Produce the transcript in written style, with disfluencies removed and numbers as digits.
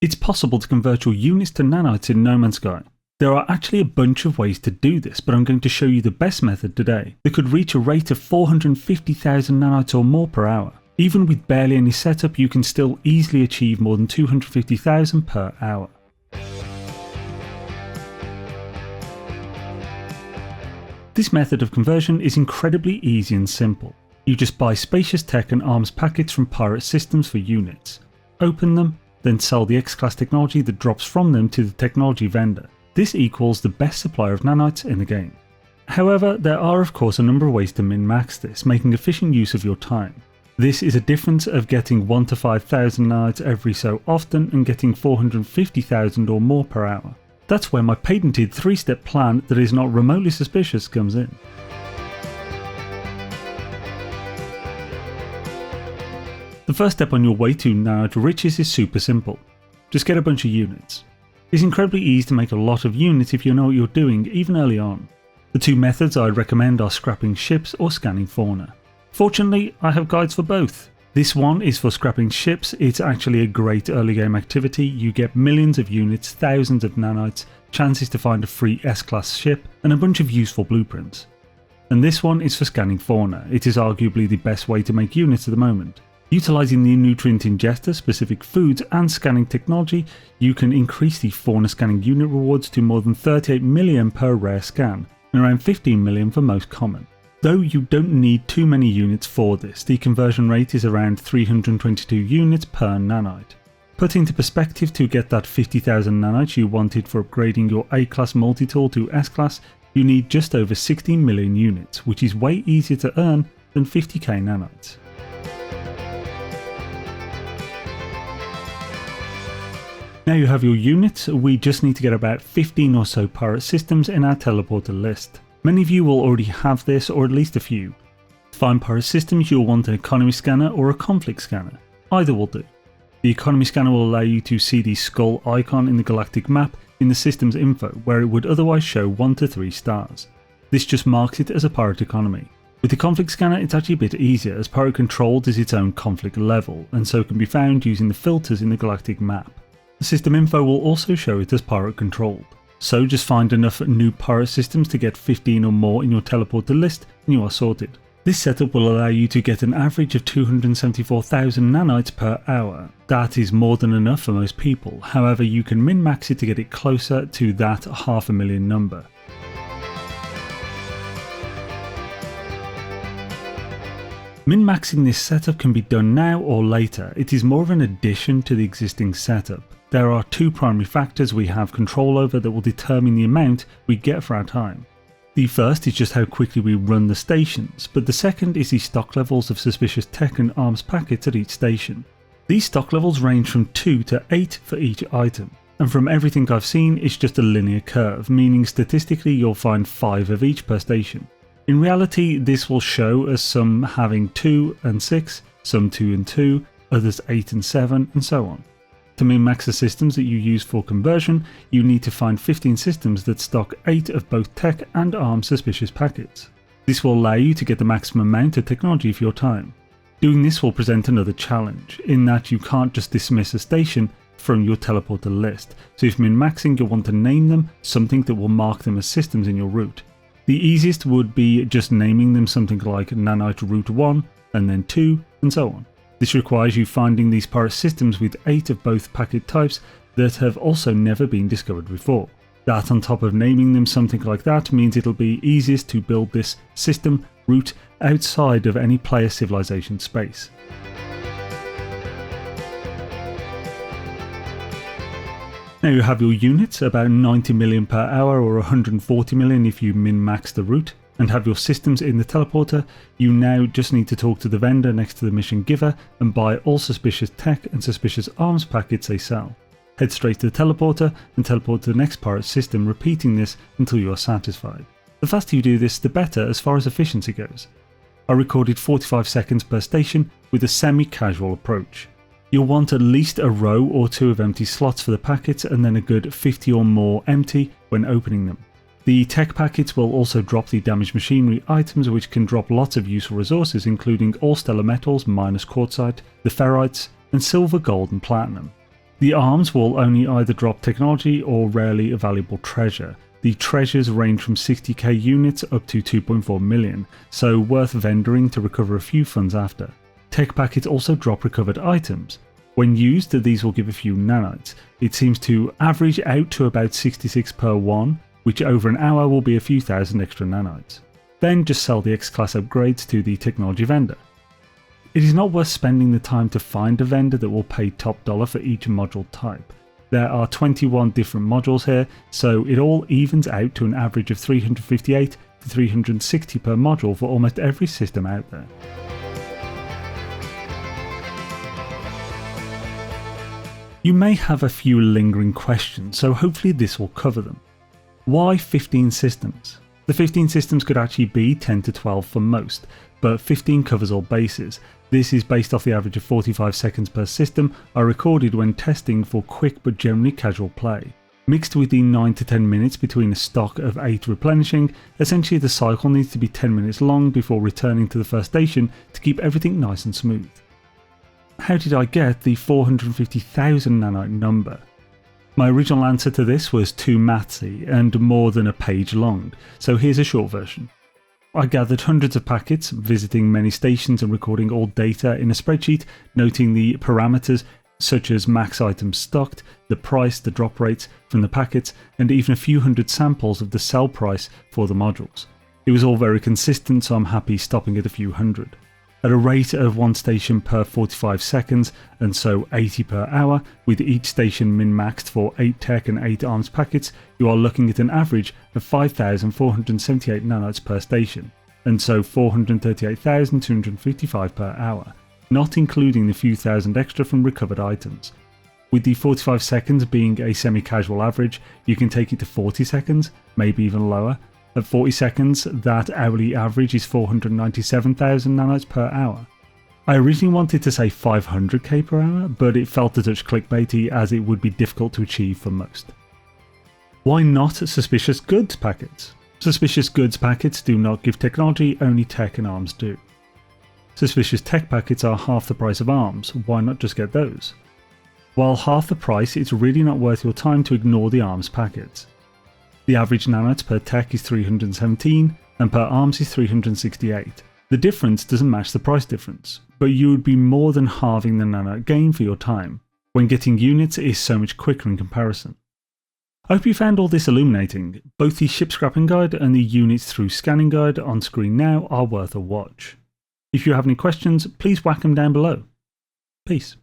It's possible to convert your units to nanites in No Man's Sky. There are actually a bunch of ways to do this, but I'm going to show you the best method today that could reach a rate of 450,000 nanites or more per hour. Even with barely any setup, you can still easily achieve more than 250,000 per hour. This method of conversion is incredibly easy and simple. You just buy spacious tech and arms packets from pirate systems for units, open them, then sell the X-Class technology that drops from them to the technology vendor. This equals the best supplier of nanites in the game. However, there are of course a number of ways to min-max this, making efficient use of your time. This is a difference of getting 1 to 5,000 nanites every so often and getting 450,000 or more per hour. That's where my patented 3-step plan that is not remotely suspicious comes in. The first step on your way to nanite riches is super simple. Just get a bunch of units. It's incredibly easy to make a lot of units if you know what you're doing, even early on. The two methods I'd recommend are scrapping ships or scanning fauna. Fortunately, I have guides for both. This one is for scrapping ships. It's actually a great early game activity. You get millions of units, thousands of nanites, chances to find a free S-Class ship, and a bunch of useful blueprints. And this one is for scanning fauna. It is arguably the best way to make units at the moment. Utilising the nutrient ingester, specific foods and scanning technology, you can increase the fauna scanning unit rewards to more than 38 million per rare scan, and around 15 million for most common. Though you don't need too many units for this, the conversion rate is around 322 units per nanite. Put into perspective, to get that 50,000 nanites you wanted for upgrading your A-Class multi-tool to S-Class, you need just over 16 million units, which is way easier to earn than 50k nanites. Now you have your units, we just need to get about 15 or so pirate systems in our teleporter list. Many of you will already have this, or at least a few. To find pirate systems, you'll want an economy scanner or a conflict scanner. Either will do. The economy scanner will allow you to see the skull icon in the galactic map in the system's info, where it would otherwise show 1 to 3 stars. This just marks it as a pirate economy. With the conflict scanner, it's actually a bit easier, as pirate controlled is its own conflict level, and so can be found using the filters in the galactic map. The system info will also show it as pirate controlled. So just find enough new pirate systems to get 15 or more in your teleporter list and you are sorted. This setup will allow you to get an average of 274,000 nanites per hour. That is more than enough for most people, however you can min-max it to get it closer to that 500,000 number. Min-maxing this setup can be done now or later. It is more of an addition to the existing setup. There are two primary factors we have control over that will determine the amount we get for our time. The first is just how quickly we run the stations, but the second is the stock levels of suspicious tech and arms packets at each station. These stock levels range from 2 to 8 for each item, and from everything I've seen it's just a linear curve, meaning statistically you'll find 5 of each per station. In reality, this will show as some having 2 and 6, some 2 and 2, others 8 and 7, and so on. To min-max the systems that you use for conversion, you need to find 15 systems that stock 8 of both tech and arms suspicious packets. This will allow you to get the maximum amount of technology for your time. Doing this will present another challenge, in that you can't just dismiss a station from your teleporter list, so if min-maxing you'll want to name them something that will mark them as systems in your route. The easiest would be just naming them something like Nanite Route 1 and then 2 and so on. This requires you finding these pirate systems with 8 of both packet types that have also never been discovered before. That on top of naming them something like that means it'll be easiest to build this system route outside of any player civilization space. Now you have your units, about 90 million per hour or 140 million if you min-max the route, and have your systems in the teleporter. You now just need to talk to the vendor next to the mission giver and buy all suspicious tech and suspicious arms packets they sell. Head straight to the teleporter and teleport to the next pirate system, repeating this until you are satisfied. The faster you do this, the better as far as efficiency goes. I recorded 45 seconds per station with a semi-casual approach. You'll want at least a row or 2 of empty slots for the packets and then a good 50 or more empty when opening them. The tech packets will also drop the damaged machinery items, which can drop lots of useful resources including all stellar metals minus quartzite, the ferrites, and silver, gold and platinum. The arms will only either drop technology or rarely a valuable treasure. The treasures range from 60k units up to 2.4 million, so worth vendoring to recover a few funds after. Tech packets also drop recovered items. When used, these will give a few nanites. It seems to average out to about 66 per one, which over an hour will be a few thousand extra nanites. Then just sell the X-Class upgrades to the technology vendor. It is not worth spending the time to find a vendor that will pay top dollar for each module type. There are 21 different modules here, so it all evens out to an average of 358 to 360 per module for almost every system out there. You may have a few lingering questions, so hopefully this will cover them. Why 15 systems? The 15 systems could actually be 10 to 12 for most, but 15 covers all bases. This is based off the average of 45 seconds per system are recorded when testing for quick but generally casual play. Mixed with the 9 to 10 minutes between a stock of 8 replenishing, essentially the cycle needs to be 10 minutes long before returning to the first station to keep everything nice and smooth. How did I get the 450,000 nanite number? My original answer to this was too mathsy and more than a page long, so here's a short version. I gathered hundreds of packets, visiting many stations and recording all data in a spreadsheet, noting the parameters such as max items stocked, the price, the drop rates from the packets, and even a few hundred samples of the sell price for the modules. It was all very consistent, so I'm happy stopping at a few hundred. At a rate of 1 station per 45 seconds, and so 80 per hour, with each station min-maxed for 8 tech and 8 arms packets, you are looking at an average of 5,478 nanites per station, and so 438,255 per hour, not including the few thousand extra from recovered items. With the 45 seconds being a semi-casual average, you can take it to 40 seconds, maybe even lower. At 40 seconds, that hourly average is 497,000 nanites per hour. I originally wanted to say 500k per hour, but it felt a touch clickbaity as it would be difficult to achieve for most. Why not suspicious goods packets? Suspicious goods packets do not give technology, only tech and arms do. Suspicious tech packets are half the price of arms, why not just get those? While half the price, it's really not worth your time to ignore the arms packets. The average nanites per tech is 317 and per arms is 368. The difference doesn't match the price difference, but you would be more than halving the nanite gain for your time, when getting units is so much quicker in comparison. I hope you found all this illuminating. Both the ship scrapping guide and the units through scanning guide on screen now are worth a watch. If you have any questions, please whack them down below. Peace.